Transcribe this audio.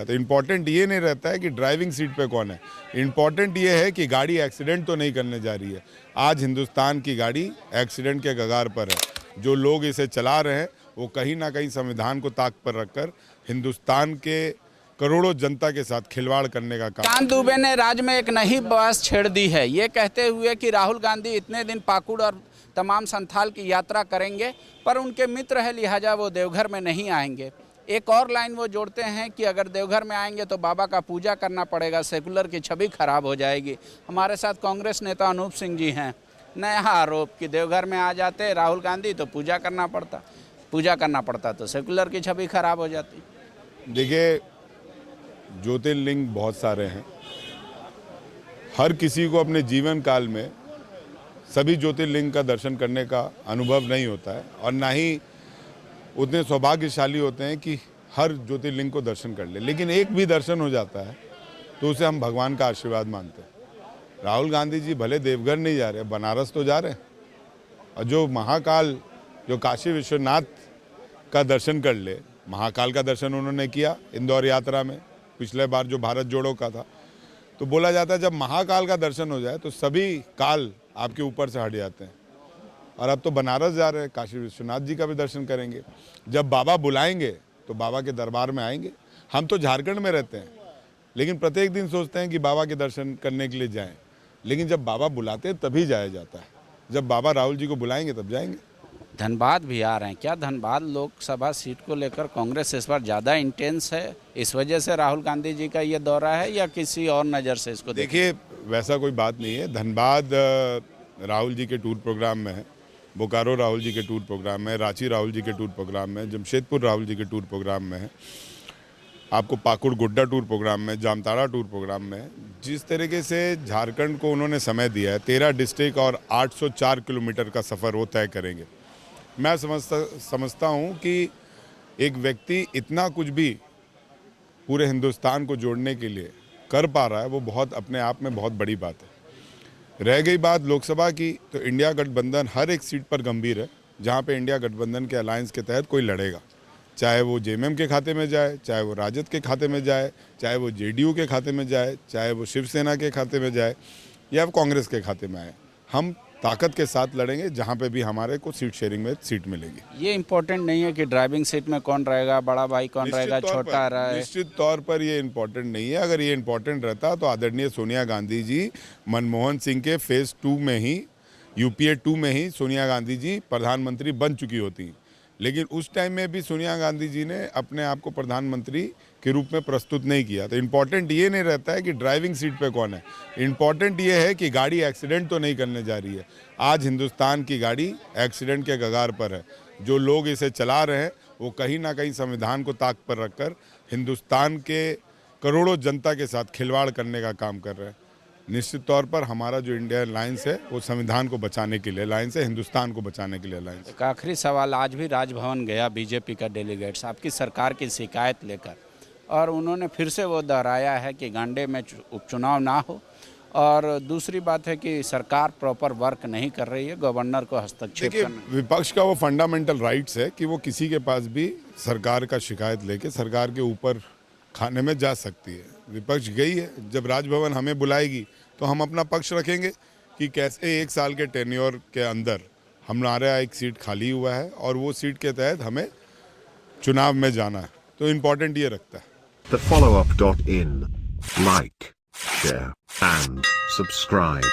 तो इम्पोर्टेंट ये नहीं रहता है कि ड्राइविंग सीट पे कौन है, इम्पोर्टेंट ये है कि गाड़ी एक्सीडेंट तो नहीं करने जा रही है। आज हिंदुस्तान की गाड़ी एक्सीडेंट के कगार पर है। जो लोग इसे चला रहे हैं वो कहीं ना कहीं संविधान को ताक पर रखकर हिंदुस्तान के करोड़ों जनता के साथ खिलवाड़ करने का काम। चांद दुबे ने राज्य में एक नई बहस छेड़ दी है, ये कहते हुए कि राहुल गांधी इतने दिन पाकुड़ और तमाम संथाल की यात्रा करेंगे, पर उनके मित्र है लिहाजा वो देवघर में नहीं आएंगे। एक और लाइन वो जोड़ते हैं कि अगर देवघर में आएंगे तो बाबा का पूजा करना पड़ेगा, सेकुलर की छवि खराब हो जाएगी। हमारे साथ कांग्रेस नेता अनूप सिंह जी हैं। नया आरोप कि देवघर में आ जाते राहुल गांधी तो पूजा करना पड़ता तो सेकुलर की छवि खराब हो जाती। देखिए, ज्योतिर्लिंग बहुत सारे हैं, हर किसी को अपने जीवन काल में सभी ज्योतिर्लिंग का दर्शन करने का अनुभव नहीं होता है और ना ही उतने सौभाग्यशाली होते हैं कि हर ज्योतिर्लिंग को दर्शन कर ले। लेकिन एक भी दर्शन हो जाता है तो उसे हम भगवान का आशीर्वाद मानते हैं। राहुल गांधी जी भले देवघर नहीं जा रहे, बनारस तो जा रहे हैं, और जो महाकाल, जो काशी विश्वनाथ का दर्शन कर ले, महाकाल का दर्शन उन्होंने किया इंदौर यात्रा में, पिछले बार जो भारत जोड़ो का था। तो बोला जाता है जब महाकाल का दर्शन हो जाए तो सभी काल आपके ऊपर से हट जाते हैं। और अब तो बनारस जा रहे हैं, काशी विश्वनाथ जी का भी दर्शन करेंगे। जब बाबा बुलाएंगे तो बाबा के दरबार में आएंगे। हम तो झारखंड में रहते हैं, लेकिन प्रत्येक दिन सोचते हैं कि बाबा के दर्शन करने के लिए जाएं, लेकिन जब बाबा बुलाते हैं तभी जाया जाता है। जब बाबा राहुल जी को बुलाएंगे तब जाएंगे। धनबाद भी आ रहे हैं, क्या धनबाद लोकसभा सीट को लेकर कांग्रेस इस बार ज़्यादा इंटेंस है, इस वजह से राहुल गांधी जी का ये दौरा है, या किसी और नज़र से इसको देखिए? वैसा कोई बात नहीं है। धनबाद राहुल जी के टूर प्रोग्राम में है, बोकारो राहुल जी के टूर प्रोग्राम में है, रांची राहुल जी के टूर प्रोग्राम में है, जमशेदपुर राहुल जी के टूर प्रोग्राम में है, आपको पाकुड़ गोड्डा टूर प्रोग्राम में, जामताड़ा टूर प्रोग्राम में है। जिस तरीके से झारखंड को उन्होंने समय दिया है, 13 डिस्ट्रिक्ट और 804 किलोमीटर का सफ़र वो तय करेंगे। मैं समझता हूँ कि एक व्यक्ति इतना कुछ भी पूरे हिंदुस्तान को जोड़ने के लिए कर पा रहा है, वो बहुत अपने आप में बहुत बड़ी बात है। रह गई बात लोकसभा की, तो इंडिया गठबंधन हर एक सीट पर गंभीर है जहाँ पे इंडिया गठबंधन के अलायंस के तहत कोई लड़ेगा, चाहे वो जेएमएम के खाते में जाए, चाहे वो राजद के खाते में जाए, चाहे वो जेडीयू के खाते में जाए, चाहे वो शिवसेना के खाते में जाए, या कांग्रेस के खाते में आए। हम ताकत के साथ लड़ेंगे जहाँ पे भी हमारे को सीट शेयरिंग में सीट मिलेगी। ये इम्पोर्टेंट नहीं है कि ड्राइविंग सीट में कौन रहेगा, बड़ा भाई कौन रहेगा, छोटा रहा है। निश्चित तौर पर ये इम्पोर्टेंट नहीं है। अगर ये इम्पोर्टेंट रहता तो आदरणीय सोनिया गांधी जी मनमोहन सिंह के फेज 2 में ही, यूपीए 2 में ही सोनिया गांधी जी प्रधानमंत्री बन चुकी होती। लेकिन उस टाइम में भी सोनिया गांधी जी ने अपने आप को प्रधानमंत्री के रूप में प्रस्तुत नहीं किया। तो इम्पोर्टेंट ये नहीं रहता है कि ड्राइविंग सीट पे कौन है, इम्पोर्टेंट ये है कि गाड़ी एक्सीडेंट तो नहीं करने जा रही है। आज हिंदुस्तान की गाड़ी एक्सीडेंट के कगार पर है। जो लोग इसे चला रहे हैं वो कहीं ना कहीं संविधान को ताक पर रखकर हिंदुस्तान के करोड़ों जनता के साथ खिलवाड़ करने का काम कर रहे हैं। निश्चित तौर पर हमारा जो इंडिया अलायंस है वो संविधान को बचाने के लिए अलायंस है, हिंदुस्तान को बचाने के लिए अलायंस। एक आखिरी सवाल, आज भी राजभवन गया बीजेपी का डेलीगेट्स आपकी सरकार की शिकायत लेकर, और उन्होंने फिर से वो दोहराया है कि गांडे में उपचुनाव ना हो, और दूसरी बात है कि सरकार प्रॉपर वर्क नहीं कर रही है, गवर्नर को हस्तक्षेप करना। विपक्ष का वो फंडामेंटल राइट्स है कि वो किसी के पास भी सरकार का शिकायत लेके सरकार के ऊपर खाने में जा सकती है। विपक्ष गई है, जब राजभवन हमें बुलाएगी तो हम अपना पक्ष रखेंगे कि कैसे 1 साल के टेन्योर के अंदर हमारा एक सीट खाली हुआ है और वो सीट के तहत हमें चुनाव में जाना है। तो इम्पोर्टेंट ये रखता है। TheFollowUp.in. Like, share, and subscribe.